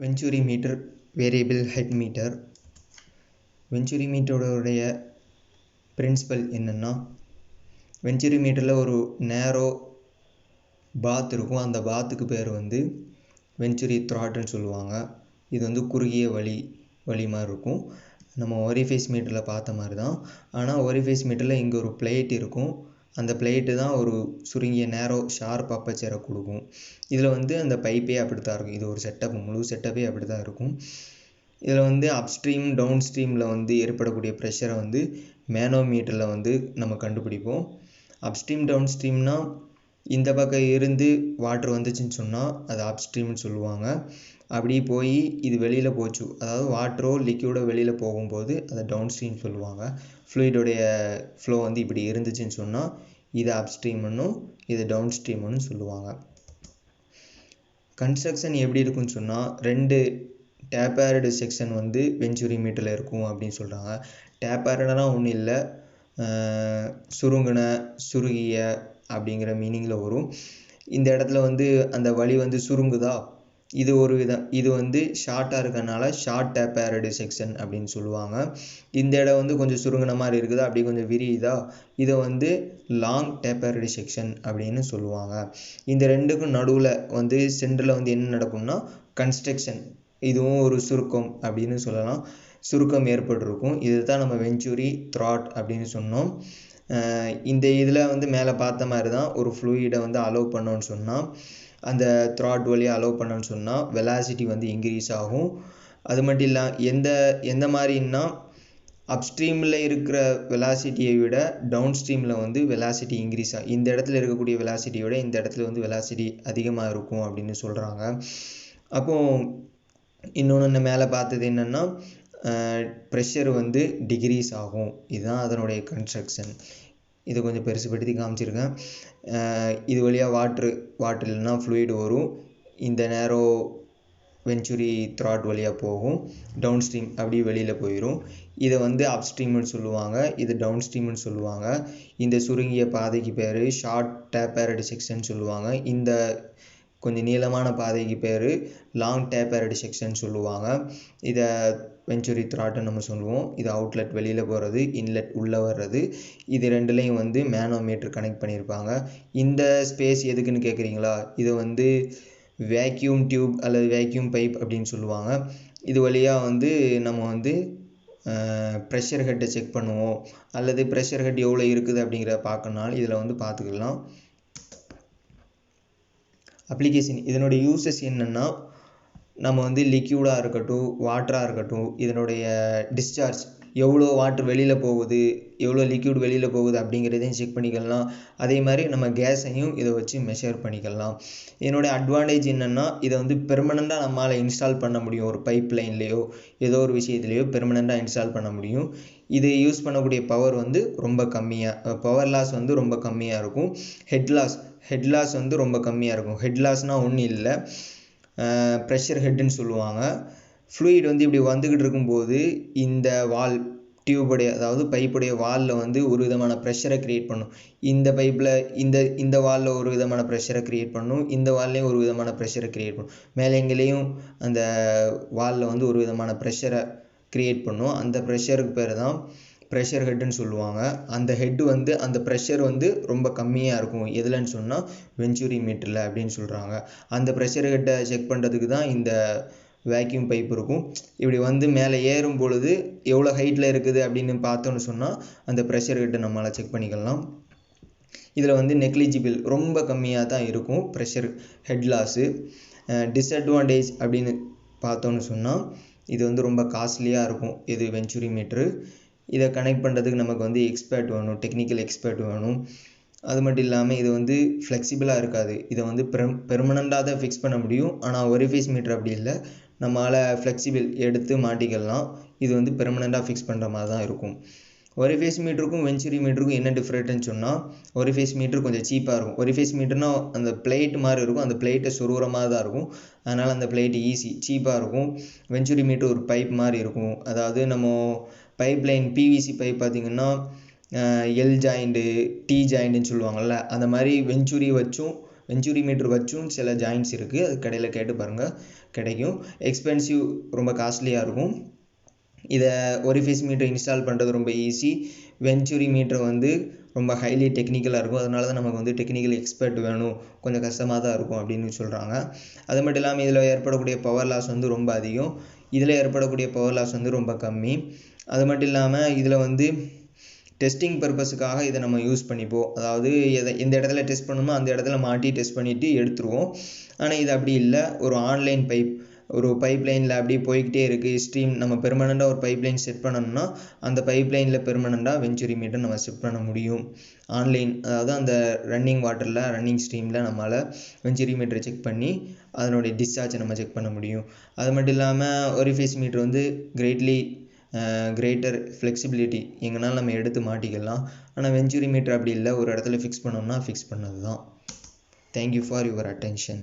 Venturi meter variable head meter. Venturi meter உடைய principal என்னன்னா, venturi மீட்டரில் ஒரு நேரோ பாத் இருக்கும். அந்த பாத்துக்கு பேர் வந்து வென்ச்சுரி த்ராட்னு சொல்லுவாங்க. இது வந்து குறுகிய வழி மாதிரி இருக்கும். நம்ம ஒரிஃபைஸ் மீட்டரில் பார்த்த மாதிரி தான். ஆனால் ஒரிஃபைஸ் மீட்டரில் இங்கே ஒரு பிளேட் இருக்கும். அந்த பிளேட்டு தான் ஒரு சுருங்கிய நேரோ ஷார்ப் அப்பச்சரை கொடுக்கும். இதில் வந்து அந்த பைப்பே அப்படி தான் இருக்கும். இது ஒரு செட்டப், முழு செட்டப்பே அப்படி தான் இருக்கும். இதில் வந்து அப்ஸ்ட்ரீம் டவுன் ஸ்ட்ரீமில் வந்து ஏற்படக்கூடிய ப்ரெஷரை வந்து மேனோமீட்டரில் வந்து நம்ம கண்டுபிடிப்போம். அப்ஸ்ட்ரீம் டவுன் ஸ்ட்ரீம்னா இந்த பக்கம் இருந்து வாட்டர் வந்துச்சுன்னு சொன்னால் அது அப்ஸ்ட்ரீம்னு சொல்லுவாங்க. அப்படி போய் இது வெளியில் போச்சு, அதாவது வாட்டரோ லிக்யூடோ வெளியில் போகும்போது அதை டவுன் ஸ்ட்ரீம் சொல்லுவாங்க. ஃப்ளூயிடோடைய ஃப்ளோ வந்து இப்படி இருந்துச்சுன்னு சொன்னால் இது அப்ஸ்ட்ரீம்னும் இது டவுன் ஸ்ட்ரீம்னு சொல்லுவாங்க. கன்ஸ்ட்ரக்ஷன் எப்படி இருக்குன்னு சொன்னால், 2 டேப்பேர்டு செக்ஷன் வந்து வென்ச்சுரி மீட்டரில் இருக்கும் அப்படின்னு சொல்கிறாங்க. டேப்பேர்டுனா ஒன்றும் இல்லை, சுருங்கிய அப்படிங்கிற மீனிங்கில் வரும். இந்த இடத்துல வந்து அந்த வழி வந்து சுருங்குதா, இது வந்து ஷார்ட்டாக இருக்கறனால ஷார்ட் டேப்பேர்டு செக்ஷன் அப்படின்னு சொல்லுவாங்க. இந்த இடம் வந்து கொஞ்சம் சுருங்கின மாதிரி இருக்குதா, அப்படி கொஞ்சம் விரியுதா, இதை வந்து லாங் டேப்பேர்டு செக்ஷன் அப்படின்னு சொல்லுவாங்க. இந்த ரெண்டுக்கும் நடுவில் வந்து சென்டரில் வந்து என்ன நடக்கும்னா கன்ஸ்ட்ரக்ஷன், இதுவும் ஒரு சுருக்கம் அப்படின்னு சொல்லலாம். சுருக்கம் ஏற்பட்டிருக்கும். இது தான் நம்ம வென்ச்சுரி த்ராட் அப்படின்னு சொன்னோம். இந்த இதில் வந்து மேலே பார்த்த மாதிரி தான் ஒரு ஃப்ளூயிடை வந்து அலோவ் பண்ணோன்னு சொன்னால், அந்த த்ராட் வழியாக அலோவ் பண்ணோன்னு சொன்னால் வெலாசிட்டி வந்து இன்க்ரீஸ் ஆகும். அது மட்டும் இல்லாமல் எந்த மாதிரின்னா, அப்ஸ்ட்ரீமில் இருக்கிற வெலாசிட்டியை விட டவுன் ஸ்ட்ரீமில் வந்து வெலாசிட்டி இன்க்ரீஸ் ஆகும். இந்த இடத்துல இருக்கக்கூடிய வெலாசிட்டியை விட இந்த இடத்துல வந்து வெலாசிட்டி அதிகமாக இருக்கும் அப்படின்னு சொல்கிறாங்க. அப்போது இன்னொன்று மேலே பார்த்தது என்னென்னா, ப்ரெஷர் வந்து டிக்ரீஸ் ஆகும். இதுதான் அதனுடைய கன்ஸ்ட்ரக்ஷன். இதை கொஞ்சம் பெருசுபடுத்தி காமிச்சிருக்கேன். இது வழியாக வாட்ரு இல்லைன்னா ஃப்ளூயிட் வரும். இந்த நேரோ வென்ச்சுரி த்ராட் வழியாக போகும். டவுன் ஸ்ட்ரீம் அப்படியே வெளியில் போயிடும். இதை வந்து அப்ஸ்ட்ரீம்னு சொல்லுவாங்க, இது டவுன் ஸ்ட்ரீம்னு சொல்லுவாங்க. இந்த சுருங்கிய பாதைக்கு பேர் ஷார்ட் டேப்பேர்டு செக்ஷன் சொல்லுவாங்க. இந்த கொஞ்சம் நீளமான பாதைக்கு பேர் லாங் டேப்பேர்டு செக்ஷன் சொல்லுவாங்க. இதை வென்ச்சுரி த்ராட்னு நம்ம சொல்லுவோம். இது அவுட்லெட் வெளியில் போகிறது, இன்லெட் உள்ளே வர்றது. இது ரெண்டுலேயும் வந்து மேனோமீட்டர் கனெக்ட் பண்ணியிருப்பாங்க. இந்த ஸ்பேஸ் எதுக்குன்னு கேட்குறீங்களா, இதை வந்து வேக்யூம் டியூப் அல்லது வேக்யூம் பைப் அப்படின்னு சொல்லுவாங்க. இது வழியாக வந்து நம்ம வந்து ப்ரெஷர் ஹெட்டை செக் பண்ணுவோம், அல்லது ப்ரெஷர் ஹெட் எவ்வளோ இருக்குது அப்படிங்கிறத பார்க்கணுனாலும் இதில் வந்து பார்த்துக்கலாம். அப்ளிகேஷன், இதனுடைய யூசஸ் என்னென்னா, நம்ம வந்து லிக்யூடாக இருக்கட்டும் வாட்டராக இருக்கட்டும், இதனுடைய டிஸ்சார்ஜ் எவ்வளோ வாட்டர் வெளியில் போகுது, எவ்வளோ லிக்யூட் வெளியில் போகுது அப்படிங்கிறதையும் செக் பண்ணிக்கலாம். அதே மாதிரி நம்ம கேஸையும் இதை வச்சு மெஷர் பண்ணிக்கலாம். இதனுடைய அட்வான்டேஜ் என்னென்னா, இதை வந்து பெர்மனண்ட்டாக நம்மளால் இன்ஸ்டால் பண்ண முடியும். ஒரு பைப் லைன்லேயோ ஏதோ ஒரு விஷயத்துலையோ பெர்மனண்ட்டாக இன்ஸ்டால் பண்ண முடியும். இது யூஸ் பண்ணக்கூடிய பவர் வந்து ரொம்ப கம்மியாக, பவர் லாஸ் வந்து ரொம்ப கம்மியாக இருக்கும். ஹெட் லாஸ் வந்து ரொம்ப கம்மியாக இருக்கும். ஹெட் லாஸ்னால் ஒன்றும் இல்லை, ப்ரெஷர் ஹெட்டுன்னு சொல்லுவாங்க. ஃப்ளூயிட் வந்து இப்படி வந்துக்கிட்டு இருக்கும்போது இந்த வால் டியூபுடைய, அதாவது பைப்புடைய வாலில் வந்து ஒரு விதமான ப்ரெஷரை க்ரியேட் பண்ணும். இந்த பைப்பில் இந்த வாலில் ஒரு விதமான ப்ரெஷரை க்ரியேட் பண்ணும், இந்த வால்லையும் ஒரு விதமான ப்ரெஷரை க்ரியேட் பண்ணும், மேலே எங்கேயும் அந்த வாலில் வந்து ஒரு விதமான ப்ரெஷரை க்ரியேட் பண்ணும். அந்த ப்ரெஷருக்கு பேர் தான் ப்ரெஷர் ஹெட்டுன்னு சொல்லுவாங்க. அந்த ஹெட்டு வந்து அந்த ப்ரெஷர் வந்து ரொம்ப கம்மியாக இருக்கும். எதுலன்னு சொன்னால் வென்ச்சுரி மீட்டரில் அப்படின்னு சொல்கிறாங்க. அந்த ப்ரெஷர் ஹெட்டை செக் பண்ணுறதுக்கு தான் இந்த வேக்யூம் பைப் இருக்கும். இப்படி வந்து மேலே ஏறும் பொழுது எவ்வளோ ஹைட்டில் இருக்குது அப்படின்னு பார்த்தோன்னு சொன்னால் அந்த ப்ரெஷர் ஹெட்டை நம்மளால் செக் பண்ணிக்கலாம். இதில் வந்து நெக்லிஜிபிள், ரொம்ப கம்மியாக தான் இருக்கும் ப்ரெஷர் ஹெட் லாஸு. டிஸ்அட்வான்டேஜ் அப்படின்னு பார்த்தோன்னு சொன்னால், இது வந்து ரொம்ப காஸ்ட்லியாக இருக்கும் இது வென்ச்சுரி மீட்ரு. இதை கனெக்ட் பண்ணுறதுக்கு நமக்கு வந்து எக்ஸ்பர்ட் வேணும், டெக்னிக்கல் எக்ஸ்பர்ட் வேணும். அது மட்டும் இல்லாமல் இது வந்து ஃப்ளெக்சிபிளாக இருக்காது. இதை வந்து பெர்மனண்ட்டாக தான் ஃபிக்ஸ் பண்ண முடியும். ஆனால் ஒரிஃபைஸ் மீட்டர் அப்படி இல்லை, நம்மளால் ஃப்ளெக்சிபிள் எடுத்து மாட்டிக்கலாம். இது வந்து பெர்மனண்ட்டாக ஃபிக்ஸ் பண்ணுற மாதிரி தான் இருக்கும். ஒரிஃபைஸ் மீட்டருக்கும் வென்ச்சுரி மீட்டருக்கும் என்ன டிஃப்ரெண்ட்னு சொன்னால், ஒரிஃபைஸ் மீட்டர் கொஞ்சம் சீப்பாக இருக்கும். ஒரிஃபைஸ் மீட்டர்னால் அந்த பிளேட் மாதிரி இருக்கும், அந்த பிளேட்டை சொருகிற மாதிரி தான் இருக்கும். அதனால் அந்த பிளேட்டு சீப்பாக இருக்கும். வென்ச்சுரி மீட்டர் ஒரு பைப் மாதிரி இருக்கும். அதாவது நம்ம பைப் லைன் பிவிசி பைப் பார்த்திங்கன்னா எல் ஜாயிண்ட்டு டி ஜாயிண்ட்டுன்னு சொல்லுவாங்கள்ல, அந்த மாதிரி வென்ச்சுரி வச்சும் வெஞ்சுரி மீட்டர் வச்சும் சில ஜாயின்ட்ஸ் இருக்குது, அது கடையில் கேட்டு பாருங்கள் கிடைக்கும். எக்ஸ்பென்சிவ், ரொம்ப காஸ்ட்லியாக இருக்கும். இதை ஒரிஃபைஸ் மீட்டர் இன்ஸ்டால் பண்ணுறது ரொம்ப ஈஸி. வெஞ்சுரி மீட்டர் வந்து ரொம்ப ஹைலி டெக்னிக்கலாக இருக்கும், அதனால தான் நமக்கு வந்து டெக்னிக்கல் எக்ஸ்பர்ட் வேணும், கொஞ்சம் கஷ்டமாக தான் இருக்கும் அப்படின்னு சொல்கிறாங்க. அது மட்டும் இல்லாமல் இதில் ஏற்படக்கூடிய பவர் லாஸ் வந்து ரொம்ப அதிகம், இதில் ஏற்படக்கூடிய பவர் லாஸ் வந்து ரொம்ப கம்மி. அது மட்டும் இல்லாமல் இதில் வந்து டெஸ்டிங் பர்பஸுக்காக இதை நம்ம யூஸ் பண்ணிப்போம். அதாவது எந்த இடத்துல டெஸ்ட் பண்ணணுமோ அந்த இடத்துல மாட்டி டெஸ்ட் பண்ணிவிட்டு எடுத்துருவோம். ஆனால் இது அப்படி இல்லை, ஒரு ஆன்லைன் ஒரு பைப் லைனில் அப்படியே போய்கிட்டே இருக்குது ஸ்ட்ரீம். நம்ம பெர்மனெண்ட்டாக ஒரு பைப் லைன் செட் பண்ணணும்னா அந்த பைப் லைனில் பெர்மனெண்ட்டாக வெஞ்சுரி மீட்டர் நம்ம செட் பண்ண முடியும். ஆன்லைன், அதாவது அந்த ரன்னிங் வாட்டரில் ரன்னிங் ஸ்ட்ரீமில் நம்மளால் வெஞ்சுரி மீட்டரை செக் பண்ணி அதனுடைய டிஸ்சார்ஜை நம்ம செக் பண்ண முடியும். அது மட்டும் இல்லாமல் ஒரிஃபைஸ் மீட்டர் வந்து கிரேட்டர் ஃப்ளெக்சிபிலிட்டி, எங்கனாலும் நம்ம எடுத்து மாட்டிக்கலாம். ஆனால் வெஞ்சுரி மீட்டர் அப்படி இல்லை, ஒரு இடத்துல ஃபிக்ஸ் பண்ணோம்னா ஃபிக்ஸ் பண்ணது தான். Thank you for your attention.